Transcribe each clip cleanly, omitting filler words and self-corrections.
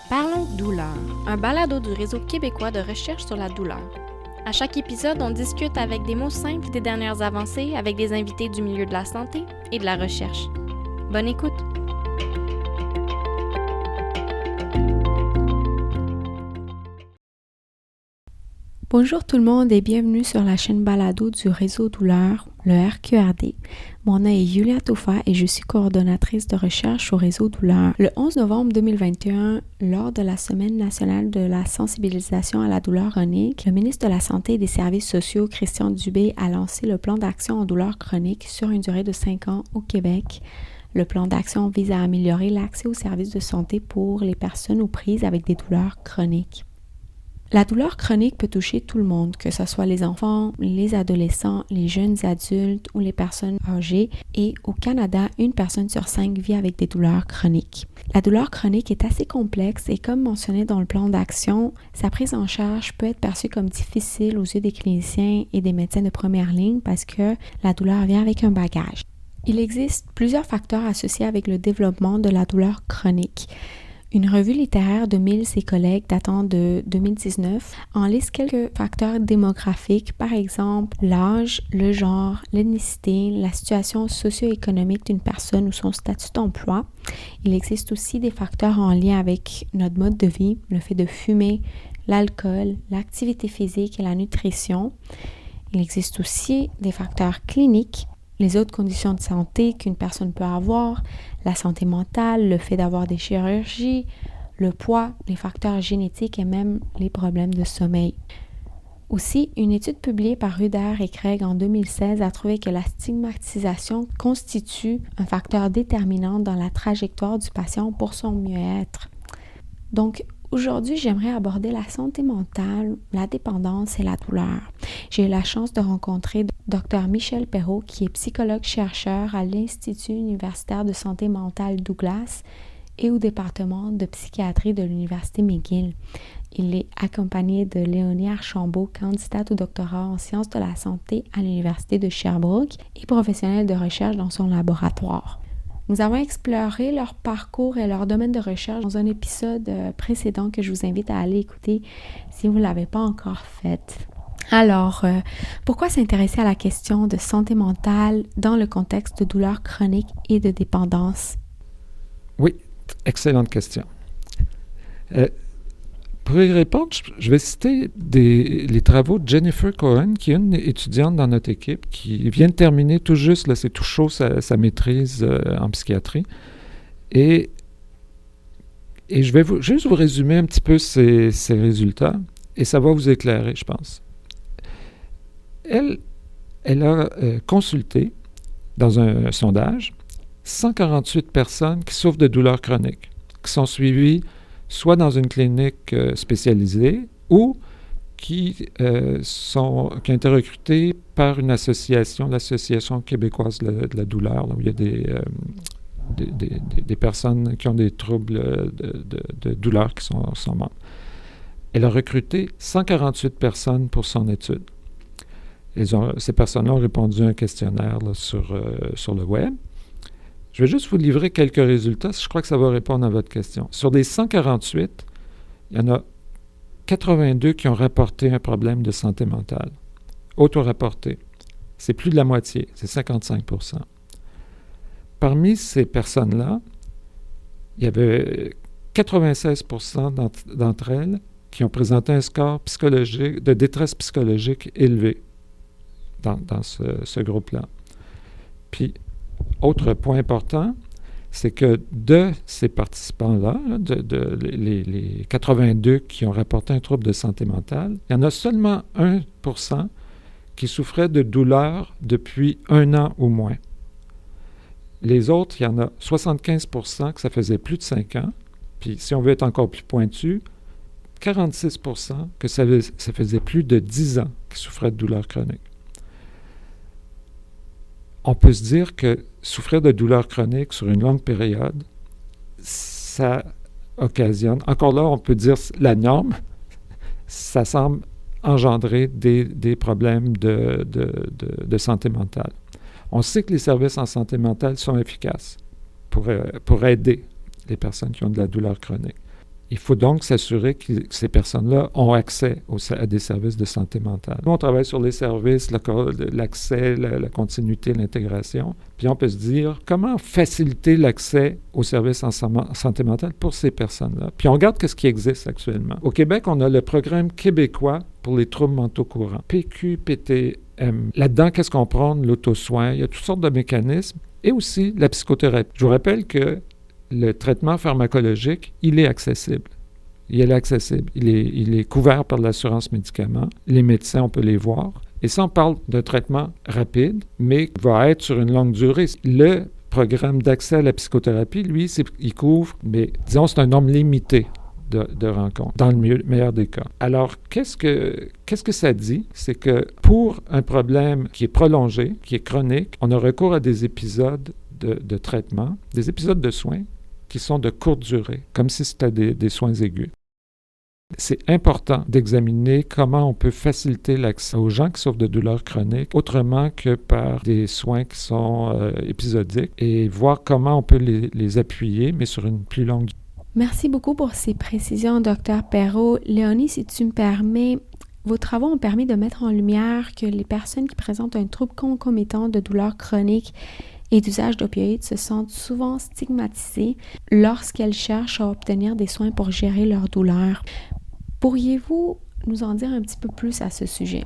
Parlons douleur, un balado du Réseau québécois de recherche sur la douleur. À chaque épisode, on discute avec des mots simples des dernières avancées avec des invités du milieu de la santé et de la recherche. Bonne écoute! Bonjour tout le monde et bienvenue sur la chaîne balado du Réseau douleur, le RQRD. Mon nom est Yulia Toufa et je suis coordonnatrice de recherche au Réseau douleur. Le 11 novembre 2021, lors de la Semaine nationale de la sensibilisation à la douleur chronique, le ministre de la Santé et des Services sociaux, Christian Dubé, a lancé le plan d'action en douleur chronique sur une durée de 5 ans au Québec. Le plan d'action vise à améliorer l'accès aux services de santé pour les personnes aux prises avec des douleurs chroniques. La douleur chronique peut toucher tout le monde, que ce soit les enfants, les adolescents, les jeunes adultes ou les personnes âgées. Et au Canada, 1 personne sur 5 vit avec des douleurs chroniques. La douleur chronique est assez complexe et comme mentionné dans le plan d'action, sa prise en charge peut être perçue comme difficile aux yeux des cliniciens et des médecins de première ligne parce que la douleur vient avec un bagage. Il existe plusieurs facteurs associés avec le développement de la douleur chronique. Une revue littéraire de Mills et collègues datant de 2019 en liste quelques facteurs démographiques, par exemple l'âge, le genre, l'ethnicité, la situation socio-économique d'une personne ou son statut d'emploi. Il existe aussi des facteurs en lien avec notre mode de vie, le fait de fumer, l'alcool, l'activité physique et la nutrition. Il existe aussi des facteurs cliniques, les autres conditions de santé qu'une personne peut avoir, la santé mentale, le fait d'avoir des chirurgies, le poids, les facteurs génétiques et même les problèmes de sommeil. Aussi, une étude publiée par Ruder et Craig en 2016 a trouvé que la stigmatisation constitue un facteur déterminant dans la trajectoire du patient pour son mieux-être. Donc, aujourd'hui, j'aimerais aborder la santé mentale, la dépendance et la douleur. J'ai eu la chance de rencontrer Dr Michel Perrault, qui est psychologue-chercheur à l'Institut universitaire de santé mentale Douglas et au département de psychiatrie de l'Université McGill. Il est accompagné de Léonie Archambault, candidate au doctorat en sciences de la santé à l'Université de Sherbrooke et professionnelle de recherche dans son laboratoire. Nous avons exploré leur parcours et leur domaine de recherche dans un épisode précédent que je vous invite à aller écouter si vous ne l'avez pas encore fait. Alors, pourquoi s'intéresser à la question de santé mentale dans le contexte de douleurs chroniques et de dépendance? Oui, excellente question. Pour y répondre, je vais citer les travaux de Jennifer Cohen, qui est une étudiante dans notre équipe, qui vient de terminer tout juste, là, c'est tout chaud, sa maîtrise en psychiatrie. Et je vais juste vous résumer un petit peu ses résultats, et ça va vous éclairer, je pense. Elle a consulté, dans un sondage, 148 personnes qui souffrent de douleurs chroniques, qui sont suivies soit dans une clinique spécialisée ou qui ont été recrutées par une association, l'Association québécoise de la douleur, là, où il y a des personnes qui ont des troubles de douleur qui sont membres. Elle a recruté 148 personnes pour son étude. Ces personnes-là ont répondu à un questionnaire là, sur le web. Je vais juste vous livrer quelques résultats, je crois que ça va répondre à votre question. Sur les 148, il y en a 82 qui ont rapporté un problème de santé mentale. Auto-rapporté. C'est plus de la moitié, c'est 55%. Parmi ces personnes-là, il y avait 96% d'entre elles qui ont présenté un score psychologique, de détresse psychologique élevé dans ce groupe-là. Puis, autre point important, c'est que de ces participants-là, les 82 qui ont rapporté un trouble de santé mentale, il y en a seulement 1% qui souffraient de douleurs depuis 1 an ou moins. Les autres, il y en a 75% que ça faisait plus de 5 ans. Puis si on veut être encore plus pointu, 46% que ça faisait plus de 10 ans qu'ils souffraient de douleurs chroniques. on peut se dire que souffrir de douleurs chroniques sur une longue période, ça occasionne, encore là, on peut dire la norme, ça semble engendrer des problèmes de santé mentale. On sait que les services en santé mentale sont efficaces pour aider les personnes qui ont de la douleur chronique. Il faut donc s'assurer que ces personnes-là ont accès à des services de santé mentale. Nous, on travaille sur les services, l'accès, la continuité, l'intégration. Puis on peut se dire, comment faciliter l'accès aux services en santé mentale pour ces personnes-là? Puis on regarde ce qui existe actuellement. Au Québec, on a le programme québécois pour les troubles mentaux courants, PQPTM. Là-dedans, qu'est-ce qu'on prend? L'auto-soin. Il y a toutes sortes de mécanismes. Et aussi la psychothérapie. Je vous rappelle que le traitement pharmacologique, il est accessible. Il est couvert par l'assurance médicaments. Les médecins, on peut les voir. Et ça, on parle d'un traitement rapide, mais qui va être sur une longue durée. Le programme d'accès à la psychothérapie, lui, il couvre, mais disons, c'est un nombre limité de rencontres, dans le meilleur des cas. Alors, qu'est-ce que ça dit? C'est que pour un problème qui est prolongé, qui est chronique, on a recours à des épisodes de traitement, des épisodes de soins qui sont de courte durée, comme si c'était des soins aigus. C'est important d'examiner comment on peut faciliter l'accès aux gens qui souffrent de douleurs chroniques autrement que par des soins qui sont épisodiques et voir comment on peut les appuyer, mais sur une plus longue durée. Merci beaucoup pour ces précisions, Dr. Perreault. Léonie, si tu me permets, vos travaux ont permis de mettre en lumière que les personnes qui présentent un trouble concomitant de douleurs chroniques et d'usage d'opioïdes se sentent souvent stigmatisées lorsqu'elles cherchent à obtenir des soins pour gérer leur douleur. Pourriez-vous nous en dire un petit peu plus à ce sujet?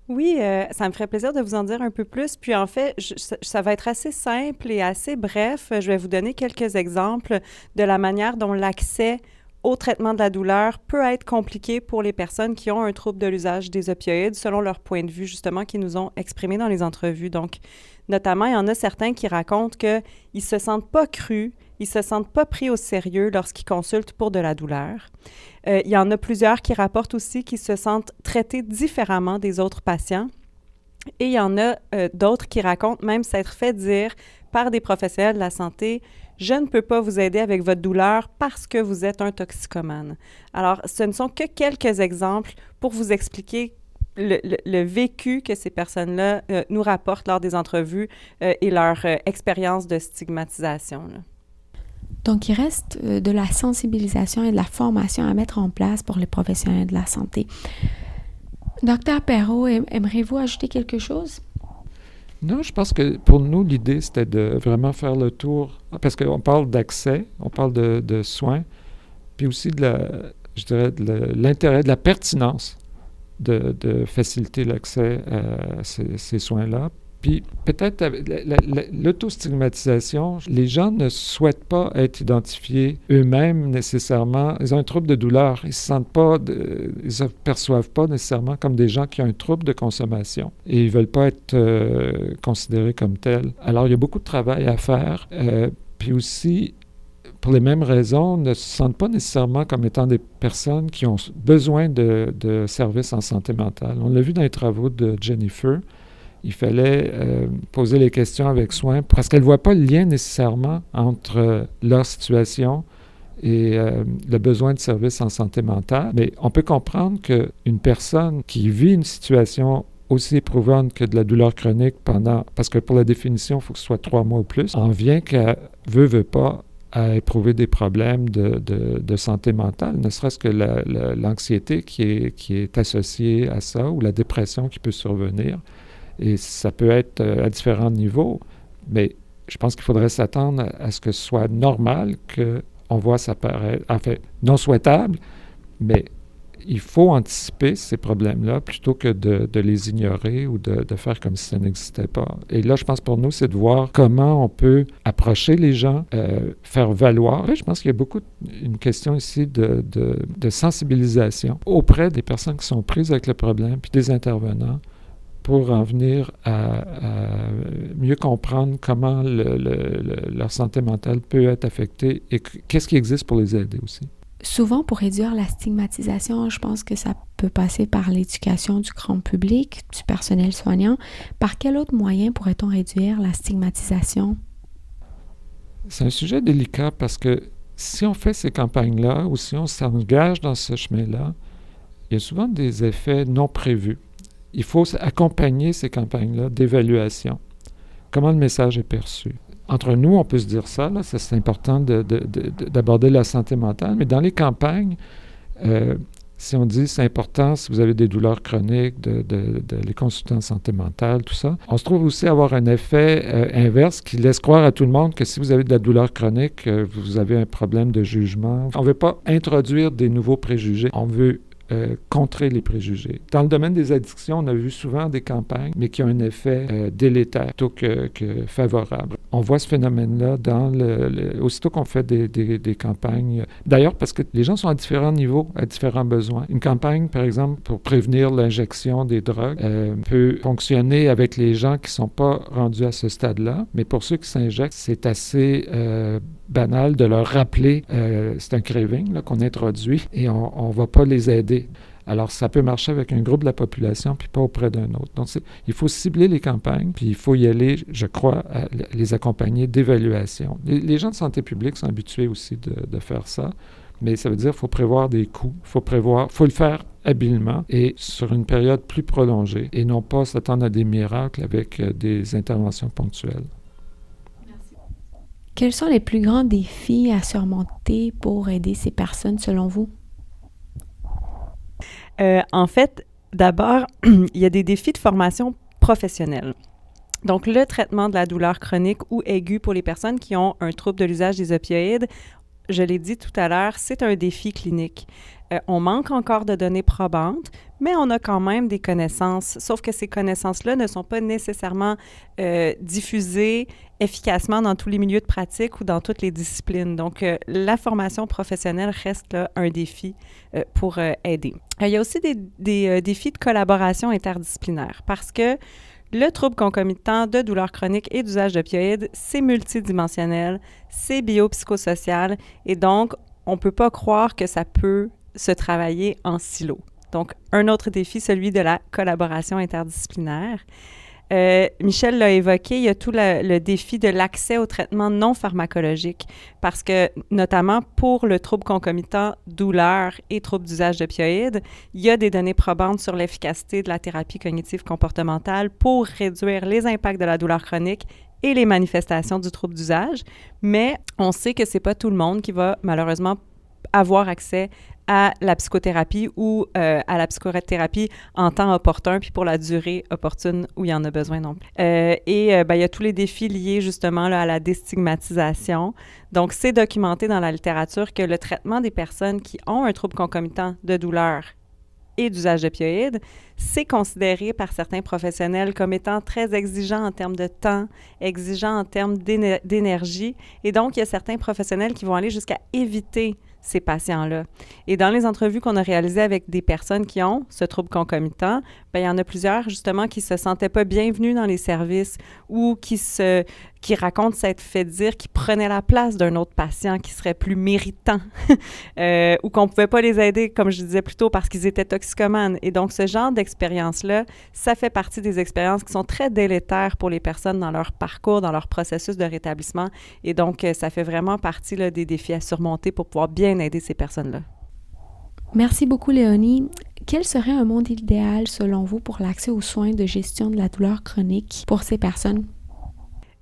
Oui, ça me ferait plaisir de vous en dire un peu plus. Puis en fait, ça va être assez simple et assez bref. Je vais vous donner quelques exemples de la manière dont l'accès au traitement de la douleur peut être compliqué pour les personnes qui ont un trouble de l'usage des opioïdes, selon leur point de vue, justement, qu'ils nous ont exprimé dans les entrevues. Donc, notamment, il y en a certains qui racontent qu'ils ne se sentent pas crus, ils ne se sentent pas pris au sérieux lorsqu'ils consultent pour de la douleur. Il y en a plusieurs qui rapportent aussi qu'ils se sentent traités différemment des autres patients. Et il y en a d'autres qui racontent même s'être fait dire par des professionnels de la santé « Je ne peux pas vous aider avec votre douleur parce que vous êtes un toxicomane ». Alors, ce ne sont que quelques exemples pour vous expliquer le vécu que ces personnes-là nous rapportent lors des entrevues et leur expérience de stigmatisation, là. Donc, il reste de la sensibilisation et de la formation à mettre en place pour les professionnels de la santé. Docteur Perreault, aimeriez-vous ajouter quelque chose? Non, je pense que pour nous, l'idée, c'était de vraiment faire le tour, parce qu'on parle d'accès, on parle de soins, puis aussi de l'intérêt, de la pertinence de faciliter l'accès à ces soins-là. Puis peut-être l'autostigmatisation, les gens ne souhaitent pas être identifiés eux-mêmes nécessairement. Ils ont un trouble de douleur. Ils ne se perçoivent pas nécessairement comme des gens qui ont un trouble de consommation. Et ils ne veulent pas être considérés comme tels. Alors, il y a beaucoup de travail à faire. Puis aussi, pour les mêmes raisons, ne se sentent pas nécessairement comme étant des personnes qui ont besoin de services en santé mentale. On l'a vu dans les travaux de Jennifer. Il fallait poser les questions avec soin parce qu'elle ne voit pas le lien nécessairement entre leur situation et le besoin de services en santé mentale. Mais on peut comprendre qu'une personne qui vit une situation aussi éprouvante que de la douleur chronique parce que pour la définition, il faut que ce soit 3 mois ou plus, en vient qu'elle veut pas à éprouver des problèmes de santé mentale, ne serait-ce que l'anxiété qui est associée à ça ou la dépression qui peut survenir. Et ça peut être à différents niveaux, mais je pense qu'il faudrait s'attendre à ce que ce soit normal qu'on voit ça paraître, en fait, non souhaitable, mais il faut anticiper ces problèmes-là plutôt que de les ignorer ou de faire comme si ça n'existait pas. Et là, je pense pour nous, c'est de voir comment on peut approcher les gens, faire valoir. Et je pense qu'il y a une question ici de sensibilisation auprès des personnes qui sont prises avec le problème, puis des intervenants, pour en venir à mieux comprendre comment leur santé mentale peut être affectée et qu'est-ce qui existe pour les aider aussi. Souvent, pour réduire la stigmatisation, je pense que ça peut passer par l'éducation du grand public, du personnel soignant. Par quel autre moyen pourrait-on réduire la stigmatisation? C'est un sujet délicat parce que si on fait ces campagnes-là ou si on s'engage dans ce chemin-là, il y a souvent des effets non prévus. Il faut accompagner ces campagnes-là d'évaluation. Comment le message est perçu. Entre nous, on peut se dire ça, là, c'est important d'aborder la santé mentale, mais dans les campagnes, si on dit c'est important, si vous avez des douleurs chroniques, de les consulter en santé mentale, tout ça, on se trouve aussi avoir un effet inverse qui laisse croire à tout le monde que si vous avez de la douleur chronique, vous avez un problème de jugement. On ne veut pas introduire des nouveaux préjugés, on veut contrer les préjugés. Dans le domaine des addictions, on a vu souvent des campagnes, mais qui ont un effet délétère plutôt que favorable. On voit ce phénomène-là aussitôt qu'on fait des campagnes. D'ailleurs, parce que les gens sont à différents niveaux, à différents besoins. Une campagne, par exemple, pour prévenir l'injection des drogues, peut fonctionner avec les gens qui ne sont pas rendus à ce stade-là, mais pour ceux qui s'injectent, c'est assez banal de leur rappeler, c'est un craving là, qu'on introduit et on ne va pas les aider. Alors, ça peut marcher avec un groupe de la population, puis pas auprès d'un autre. Donc, il faut cibler les campagnes, puis il faut y aller, je crois, à les accompagner d'évaluation. Les gens de santé publique sont habitués aussi de faire ça, mais ça veut dire qu'il faut prévoir des coûts, faut le faire habilement et sur une période plus prolongée, et non pas s'attendre à des miracles avec des interventions ponctuelles. Quels sont les plus grands défis à surmonter pour aider ces personnes selon vous? En fait, d'abord, il y a des défis de formation professionnelle. Donc, le traitement de la douleur chronique ou aiguë pour les personnes qui ont un trouble de l'usage des opioïdes, je l'ai dit tout à l'heure, c'est un défi clinique. On manque encore de données probantes, mais on a quand même des connaissances, sauf que ces connaissances-là ne sont pas nécessairement diffusées efficacement dans tous les milieux de pratique ou dans toutes les disciplines. Donc, la formation professionnelle reste là, un défi pour aider. Il y a aussi des défis de collaboration interdisciplinaire parce que le trouble concomitant de douleur chronique et d'usage d'opioïdes, c'est multidimensionnel, c'est biopsychosocial et donc, on ne peut pas croire que ça peut se travailler en silo. Donc, un autre défi, celui de la collaboration interdisciplinaire. Michel l'a évoqué, il y a tout le défi de l'accès aux traitements non pharmacologiques parce que, notamment pour le trouble concomitant, douleur et trouble d'usage d'opioïdes, il y a des données probantes sur l'efficacité de la thérapie cognitive comportementale pour réduire les impacts de la douleur chronique et les manifestations du trouble d'usage, mais on sait que c'est pas tout le monde qui va malheureusement avoir accès à la psychothérapie ou à la psychothérapie en temps opportun, puis pour la durée opportune où il y en a besoin non plus. Il y a tous les défis liés justement là, à la déstigmatisation. Donc, c'est documenté dans la littérature que le traitement des personnes qui ont un trouble concomitant de douleur et d'usage d'opioïdes, c'est considéré par certains professionnels comme étant très exigeant en termes de temps, exigeant en termes d'énergie. Et donc, il y a certains professionnels qui vont aller jusqu'à éviter ces patients-là. Et dans les entrevues qu'on a réalisées avec des personnes qui ont ce trouble concomitant, il y en a plusieurs, justement, qui se sentaient pas bienvenus dans les services ou qui racontent s'être fait dire qu'ils prenaient la place d'un autre patient qui serait plus méritant ou qu'on pouvait pas les aider, comme je disais plus tôt, parce qu'ils étaient toxicomanes. Et donc, ce genre d'expérience-là, ça fait partie des expériences qui sont très délétères pour les personnes dans leur parcours, dans leur processus de rétablissement. Et donc, ça fait vraiment partie là, des défis à surmonter pour pouvoir bien aider ces personnes-là. Merci beaucoup, Léonie. Quel serait un monde idéal, selon vous, pour l'accès aux soins de gestion de la douleur chronique pour ces personnes?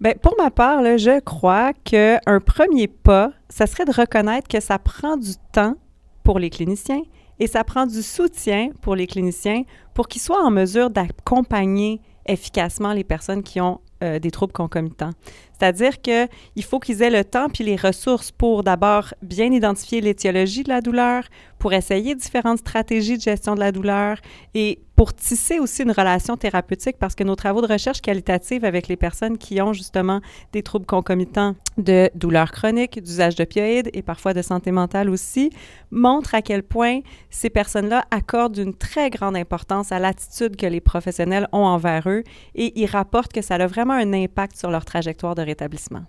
Bien, pour ma part, là, je crois qu'un premier pas, ça serait de reconnaître que ça prend du temps pour les cliniciens et ça prend du soutien pour les cliniciens pour qu'ils soient en mesure d'accompagner efficacement les personnes qui ont des troubles concomitants. C'est-à-dire qu'il faut qu'ils aient le temps puis les ressources pour d'abord bien identifier l'étiologie de la douleur, pour essayer différentes stratégies de gestion de la douleur et pour tisser aussi une relation thérapeutique parce que nos travaux de recherche qualitative avec les personnes qui ont justement des troubles concomitants de douleur chronique, d'usage d'opioïdes et parfois de santé mentale aussi, montrent à quel point ces personnes-là accordent une très grande importance à l'attitude que les professionnels ont envers eux et ils rapportent que ça a vraiment un impact sur leur trajectoire de rétablissement.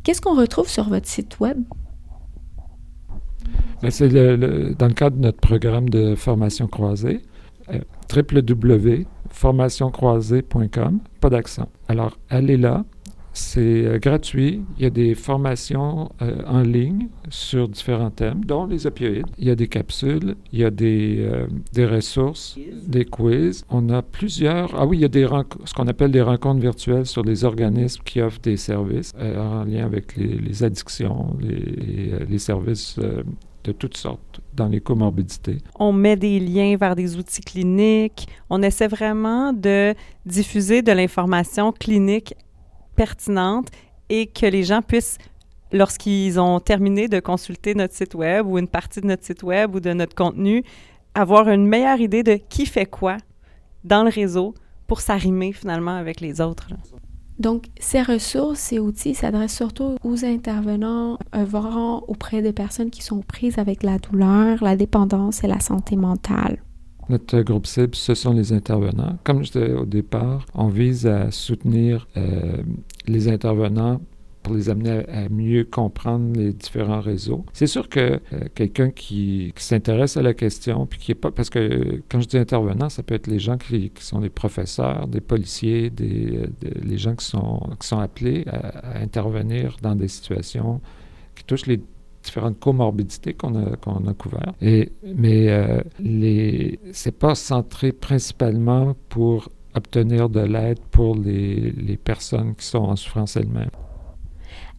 Qu'est-ce qu'on retrouve sur votre site web? Mais c'est dans le cadre de notre programme de formation croisée, www.formationcroisée.com, pas d'accent. Alors, allez là, c'est gratuit. Il y a des formations en ligne sur différents thèmes, dont les opioïdes. Il y a des capsules, il y a des ressources, des quiz. On a plusieurs... Ah oui, il y a ce qu'on appelle des rencontres virtuelles sur les organismes qui offrent des services en lien avec les addictions, les services de toutes sortes dans les comorbidités. On met des liens vers des outils cliniques. On essaie vraiment de diffuser de l'information clinique pertinente et que les gens puissent, lorsqu'ils ont terminé de consulter notre site web ou une partie de notre site web ou de notre contenu, avoir une meilleure idée de qui fait quoi dans le réseau pour s'arrimer finalement avec les autres. Donc, ces ressources, ces outils s'adressent surtout aux intervenants œuvrant auprès de personnes qui sont prises avec la douleur, la dépendance et la santé mentale. Notre groupe cible, ce sont les intervenants. Comme je disais au départ, on vise à soutenir les intervenants pour les amener à mieux comprendre les différents réseaux. C'est sûr que quelqu'un qui s'intéresse à la question, puis qui est pas... Parce que quand je dis intervenants, ça peut être les gens qui sont des professeurs, des policiers, les gens qui sont appelés à intervenir dans des situations qui touchent les différentes comorbidités qu'on a couvertes. Mais c'est pas centré principalement pour obtenir de l'aide pour les personnes qui sont en souffrance elles-mêmes.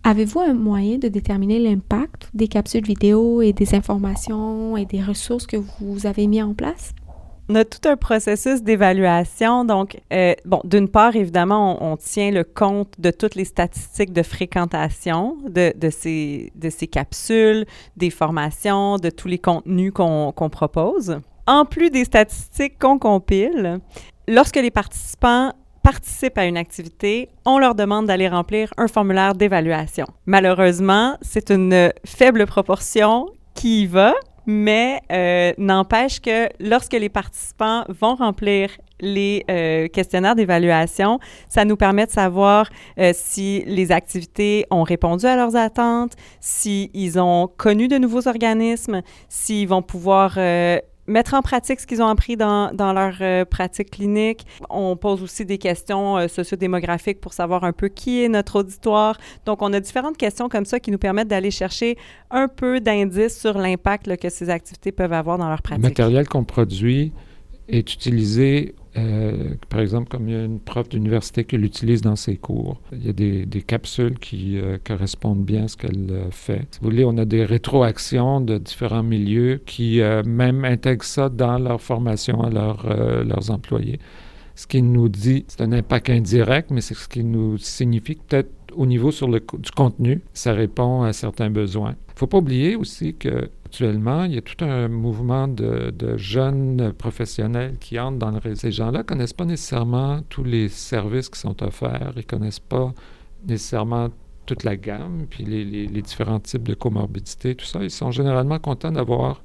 Avez-vous un moyen de déterminer l'impact des capsules vidéo et des informations et des ressources que vous avez mis en place? On a tout un processus d'évaluation. Donc, d'une part, évidemment, on tient le compte de toutes les statistiques de fréquentation de ces capsules, des formations, de tous les contenus qu'on propose. En plus des statistiques qu'on compile, lorsque les participants participent à une activité, on leur demande d'aller remplir un formulaire d'évaluation. Malheureusement, c'est une faible proportion qui y va, mais n'empêche que lorsque les participants vont remplir les questionnaires d'évaluation, ça nous permet de savoir si les activités ont répondu à leurs attentes, s'ils ont connu de nouveaux organismes, s'ils vont pouvoir mettre en pratique ce qu'ils ont appris dans leur pratique clinique. On pose aussi des questions sociodémographiques pour savoir un peu qui est notre auditoire. Donc, on a différentes questions comme ça qui nous permettent d'aller chercher un peu d'indices sur l'impact que ces activités peuvent avoir dans leur pratique. Le matériel qu'on produit est utilisé, par exemple, comme il y a une prof d'université qui l'utilise dans ses cours. Il y a des capsules qui correspondent bien à ce qu'elle fait. Si vous voulez, on a des rétroactions de différents milieux qui même intègrent ça dans leur formation à leurs employés. Ce qui nous dit, c'est un impact indirect, mais c'est ce qui nous signifie que peut-être au niveau du contenu, ça répond à certains besoins. Il ne faut pas oublier aussi qu'actuellement, il y a tout un mouvement de jeunes professionnels qui entrent dans le réseau. Ces gens-là ne connaissent pas nécessairement tous les services qui sont offerts, ils ne connaissent pas nécessairement toute la gamme, puis les différents types de comorbidités, tout ça. Ils sont généralement contents d'avoir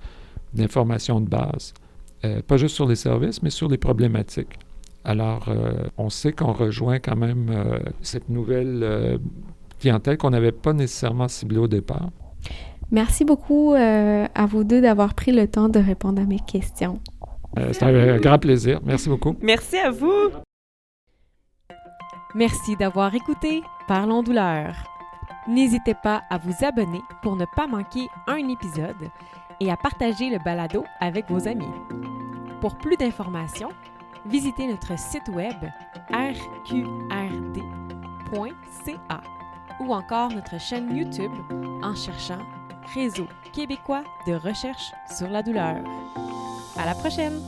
de l'information de base, pas juste sur les services, mais sur les problématiques. Alors, on sait qu'on rejoint quand même cette nouvelle clientèle qu'on n'avait pas nécessairement ciblée au départ. Merci beaucoup à vous deux d'avoir pris le temps de répondre à mes questions. C'est un grand plaisir. Merci beaucoup. Merci à vous. Merci d'avoir écouté Parlons douleur. N'hésitez pas à vous abonner pour ne pas manquer un épisode et à partager le balado avec vos amis. Pour plus d'informations, visitez notre site web rqrd.ca ou encore notre chaîne YouTube en cherchant Réseau québécois de recherche sur la douleur. À la prochaine!